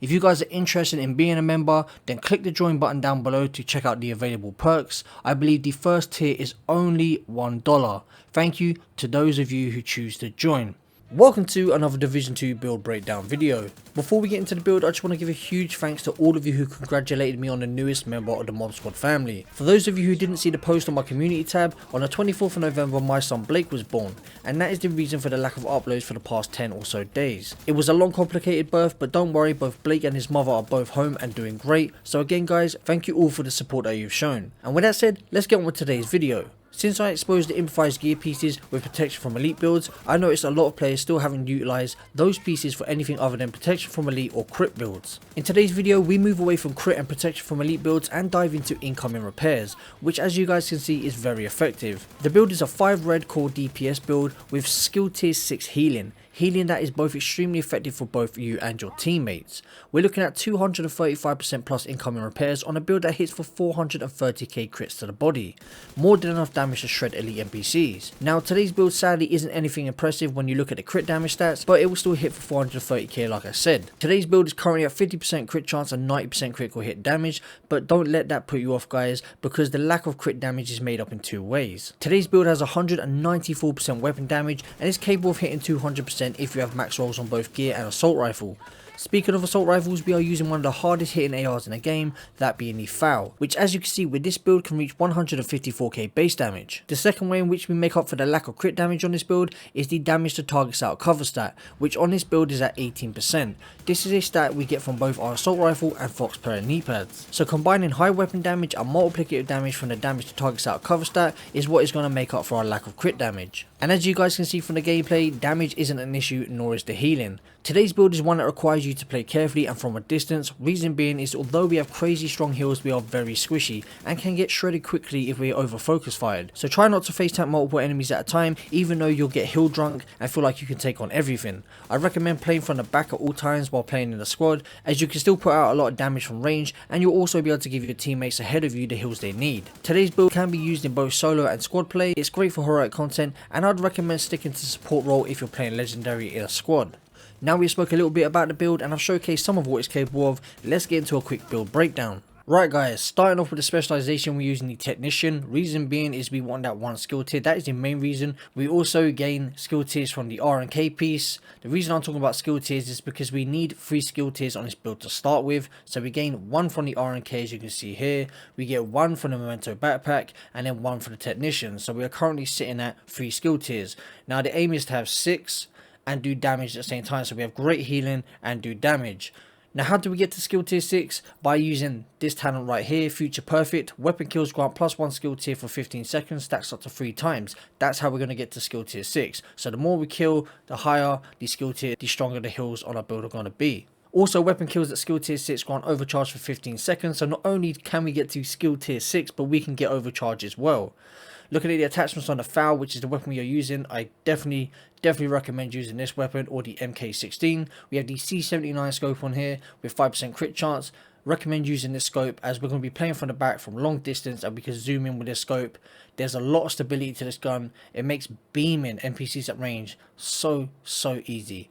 If you guys are interested in being a member, then click the join button down below to check out the available perks. I believe the first tier is only $1. Thank you to those of you who choose to join. Welcome to another Division 2 build breakdown video. Before we get into the build, I just want to give a huge thanks to all of you who congratulated me on the newest member of the Mob Squad family. For those of you who didn't see the post on my community tab, on the 24th of November my son Blake was born, and that is the reason for the lack of uploads for the past 10 or so days. It was a long complicated birth, but don't worry, both Blake and his mother are both home and doing great. So again guys, thank you all for the support that you've shown. And with that said, let's get on with today's video. Since I exposed the improvised gear pieces with protection from elite builds, I noticed a lot of players still haven't utilised those pieces for anything other than protection from elite or crit builds. In today's video we move away from crit and protection from elite builds and dive into incoming repairs, which as you guys can see is very effective. The build is a 5 red core DPS build with skill tier 6 healing that is both extremely effective for both you and your teammates. We're looking at 235% plus incoming repairs on a build that hits for 430k crits to the body, more than enough damage to shred elite NPCs. Now today's build sadly isn't anything impressive when you look at the crit damage stats, but it will still hit for 430k like I said. Today's build is currently at 50% crit chance and 90% critical hit damage, but don't let that put you off guys, because the lack of crit damage is made up in two ways. Today's build has 194% weapon damage and is capable of hitting 200% if you have max rolls on both gear and assault rifle. Speaking of assault rifles, we are using one of the hardest hitting ARs in the game, that being the FAL, which as you can see with this build can reach 154k base damage. The second way in which we make up for the lack of crit damage on this build is the damage to targets out cover stat, which on this build is at 18%. This is a stat we get from both our assault rifle and Fox player knee pads. So combining high weapon damage and multiplicative damage from the damage to targets out cover stat is what is going to make up for our lack of crit damage. And as you guys can see from the gameplay, damage isn't an issue, nor is the healing. Today's build is one that requires you to play carefully and from a distance. Reason being is although we have crazy strong heals, we are very squishy and can get shredded quickly if we are over focus fired. So try not to face tap multiple enemies at a time, even though you'll get heal drunk and feel like you can take on everything. I recommend playing from the back at all times while playing in the squad, as you can still put out a lot of damage from range and you'll also be able to give your teammates ahead of you the heals they need. Today's build can be used in both solo and squad play. It's great for heroic content and I'd recommend sticking to support role if you're playing legendary in a squad. Now we spoke a little bit about the build and I've showcased some of what it's capable of, let's get into a quick build breakdown. Right guys, starting off with the specialization, we're using the technician. Reason being is we want that one skill tier, that is the main reason. We also gain skill tiers from the R and K piece. The reason I'm talking about skill tiers is because we need 3 skill tiers on this build to start with. So we gain 1 from the R and K as you can see here, we get 1 from the memento backpack and then 1 for the technician. So we are currently sitting at 3 skill tiers. Now the aim is to have 6 and do damage at the same time, so we have great healing and do damage. Now how do we get to skill tier 6? By using this talent right here, Future Perfect. Weapon kills grant +1 skill tier for 15 seconds, stacks up to 3 times. That's how we're going to get to skill tier 6. So the more we kill, the higher the skill tier, the stronger the heals on our build are going to be. Also, weapon kills at skill tier 6 grant overcharge for 15 seconds, so not only can we get to skill tier 6, but we can get overcharge as well. Looking at the attachments on the FAL, which is the weapon we are using, I definitely recommend using this weapon or the MK16. We have the C79 scope on here with 5% crit chance. Recommend using this scope as we're going to be playing from the back from long distance and we can zoom in with this scope. There's a lot of stability to this gun. It makes beaming NPCs at range so easy.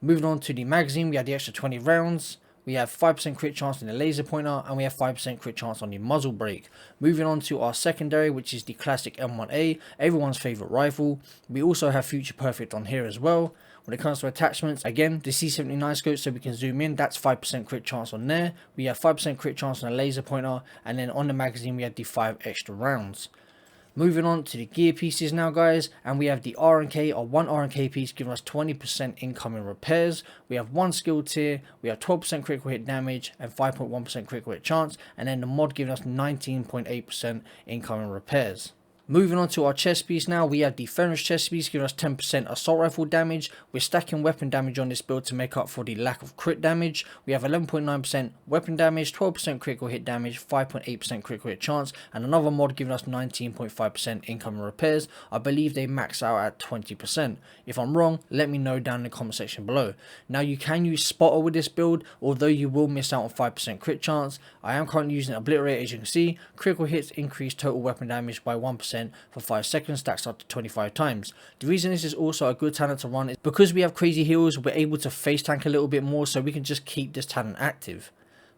Moving on to the magazine, we have the extra 20 rounds. We have 5% crit chance on the laser pointer and we have 5% crit chance on the muzzle brake. Moving on to our secondary, which is the classic M1A, everyone's favourite rifle. We also have Future Perfect on here as well. When it comes to attachments, again, the C79 scope, so we can zoom in, that's 5% crit chance on there. We have 5% crit chance on the laser pointer, and then on the magazine we have the 5 extra rounds. Moving on to the gear pieces now guys, and we have the R and K, or 1 R and K piece giving us 20% incoming repairs. We have 1 skill tier, we have 12% critical hit damage and 5.1% critical hit chance, and then the mod giving us 19.8% incoming repairs. Moving on to our chest piece now, we have the Fenris chest piece giving us 10% assault rifle damage. We're stacking weapon damage on this build to make up for the lack of crit damage. We have 11.9% weapon damage, 12% critical hit damage, 5.8% critical hit chance, and another mod giving us 19.5% incoming repairs. I believe they max out at 20%. If I'm wrong, let me know down in the comment section below. Now you can use Spotter with this build, although you will miss out on 5% crit chance. I am currently using Obliterate as you can see. Critical hits increase total weapon damage by 1%. 50% for 5 seconds, stacks up to 25 times. The reason this is also a good talent to run is because we have crazy heals, we're able to face tank a little bit more, so we can just keep this talent active.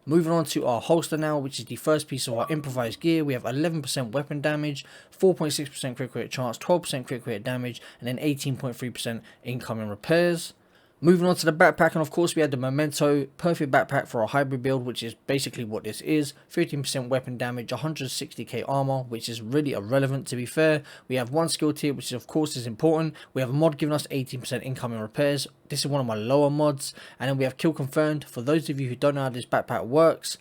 Moving on to our holster now, which is the first piece of our improvised gear. We have 11% weapon damage, 4.6% critical hit chance, 12% critical hit damage, and then 18.3% incoming repairs. Moving on to the backpack, and of course we had the Memento, perfect backpack for a hybrid build, which is basically what this is. 15% weapon damage, 160k armor, which is really irrelevant to be fair. We have one skill tier, which of course is important. We have a mod giving us 18% incoming repairs. This is one of my lower mods. And then we have kill confirmed. For those of you who don't know how this backpack works,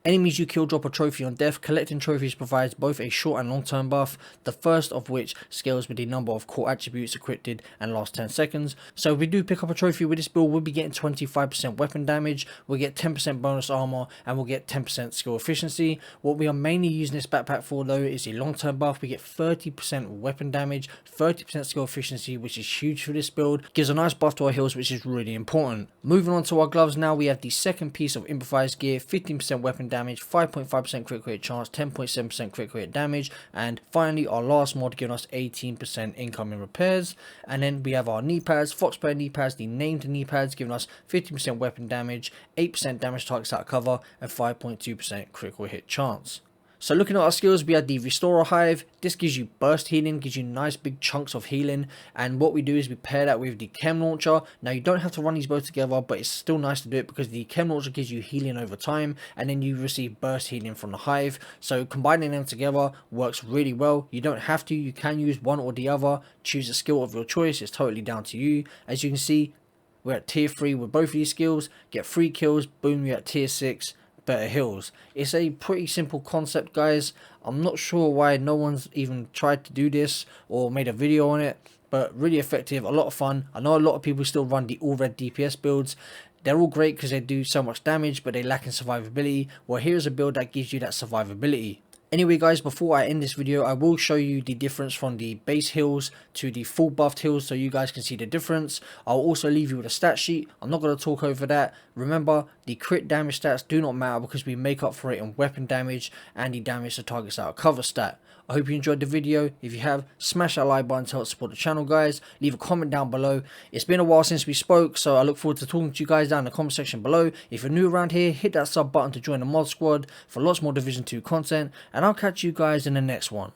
enemies you kill drop a trophy on death. Collecting trophies provides both a short and long term buff, the first of which scales with the number of core attributes equipped and lasts 10 seconds. So if we do pick up a trophy with this build, we'll be getting 25% weapon damage, we'll get 10% bonus armor, and we'll get 10% skill efficiency. What we are mainly using this backpack for though is the long term buff. We get 30% weapon damage, 30% skill efficiency, which is huge for this build. Gives a nice buff to our heals, which is really important. Moving on to our gloves now, we have the second piece of improvised gear, 15% weapon damage, 5.5% critical hit chance, 10.7% critical hit damage, and finally our last mod giving us 18% incoming repairs. And then we have our knee pads, Foxplayer knee pads, the named knee pads, giving us 50% weapon damage, 8% damage targets out of cover, and 5.2% critical hit chance. So looking at our skills, we have the Restorer Hive. This gives you burst healing, gives you nice big chunks of healing, and what we do is we pair that with the Chem Launcher. Now you don't have to run these both together, but it's still nice to do it because the Chem Launcher gives you healing over time, and then you receive burst healing from the Hive. So combining them together works really well. You don't have to, you can use one or the other. Choose a skill of your choice, it's totally down to you. As you can see, we're at tier 3 with both of these skills. Get 3 kills, boom, you're at tier 6. Better heals. It's a pretty simple concept, guys. I'm not sure why no one's even tried to do this or made a video on it, but really effective, a lot of fun. I know a lot of people still run the all red DPS builds. They're all great because they do so much damage, but they lack in survivability. Well, here's a build that gives you that survivability. Anyway guys, before I end this video, I will show you the difference from the base heals to the full buffed heals so you guys can see the difference. I'll also leave you with a stat sheet. I'm not going to talk over that. Remember, the crit damage stats do not matter because we make up for it in weapon damage and the damage to targets out of cover stat. I hope you enjoyed the video. If you have, smash that like button to help support the channel, guys. Leave a comment down below. It's been a while since we spoke, so I look forward to talking to you guys down in the comment section below. If you're new around here, hit that sub button to join the mod squad for lots more Division 2 content, and I'll catch you guys in the next one.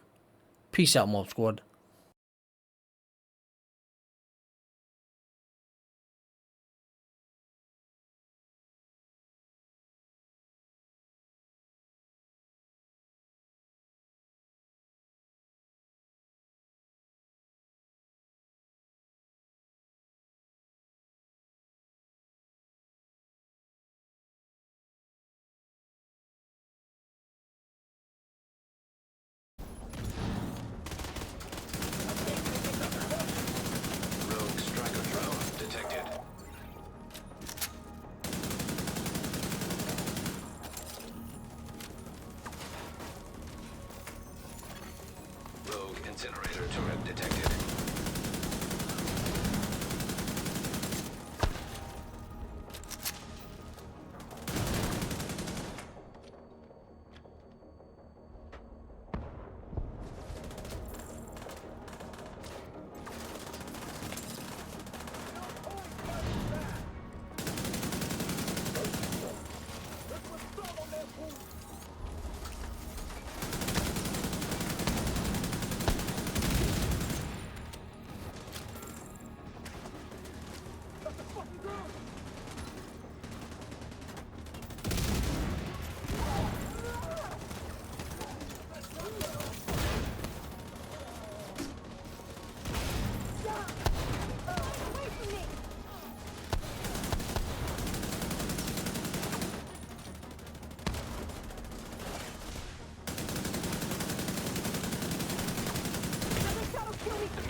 Peace out, mod squad. Incinerator turret detected.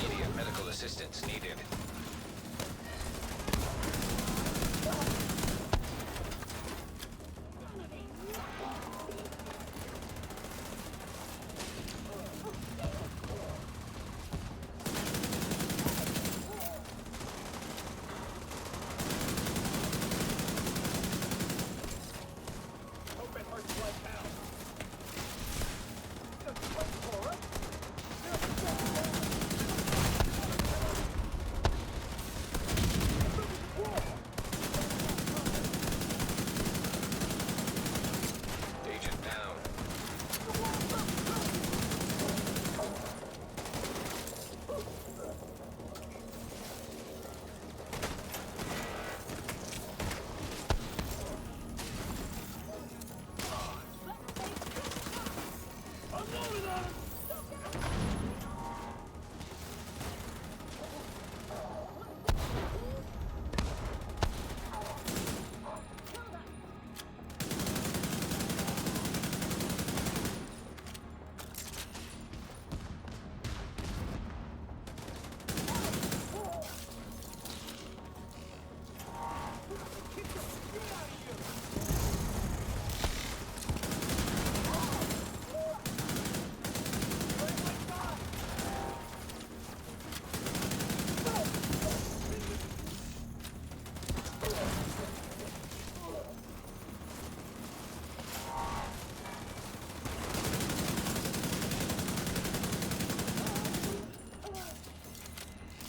Immediate medical assistance needed.